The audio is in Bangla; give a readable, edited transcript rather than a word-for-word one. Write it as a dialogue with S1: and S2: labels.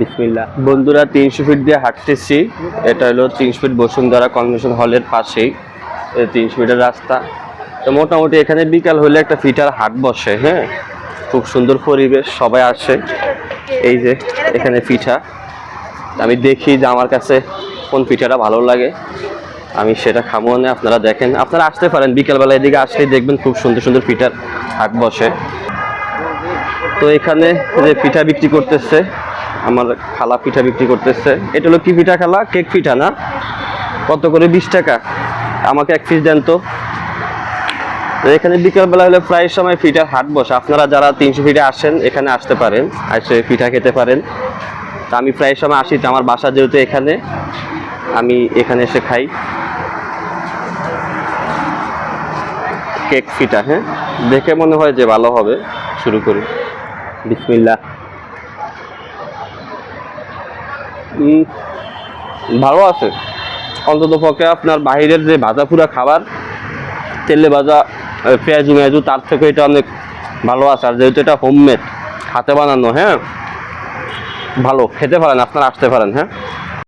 S1: বিসমিল্লাহ। বন্ধুরা 300 ফিট দিয়ে হাঁটতেছি। এটা হলো 300 ফিট বসুন্ধরা কনভেনশন হলের পাশেই 300 ফিটের রাস্তা। তো মোটামুটি এখানে বিকাল হলে একটা ফিটার হাট বসে। হ্যাঁ, খুব সুন্দর পরিবেশ, সবাই আসে। এই যে এখানে পিঠা, আমি দেখি যে আমার কাছে কোন পিঠাটা ভালো লাগে, আমি সেটা খাবো না। আপনারা দেখেন, আপনারা আসতে পারেন বিকেলবেলা, এদিকে আসলেই দেখবেন খুব সুন্দর সুন্দর পিঠার হাট বসে। তো এখানে যে পিঠা বিক্রি করতেছে, আমার খালা পিঠা বিক্রি করতেছে। এটা হলো কি পিঠা খালা? কেক পিঠা না? কত করে? 20 টাকা। আমাকে এক পিস দেন তো। এখানে বিকেলবেলা হলে প্রায় সময় পিঠার হাট বসে। আপনারা যারা 300 ফিটে আসেন এখানে আসতে পারেন, এসে পিঠা খেতে পারেন। তা আমি প্রায় সময় আসি, তো আমার বাসা যেহেতু এখানে, আমি এখানে এসে খাই কেক পিঠা। হ্যাঁ, দেখে মনে হয় যে ভালো হবে। শুরু করি। বিসমিল্লাহ। ভালো আছে, অন্তত পক্ষে আপনার বাইরের যে ভাজা পুরা খাবার, তেলে ভাজা পেঁয়াজু মেয়াজু, তার থেকে এটা অনেক ভালো আছে। আর যেহেতু এটা হোমমেড, হাতে বানানো, হ্যাঁ ভালো, খেতে পারেন, আপনারা আসতে পারেন। হ্যাঁ।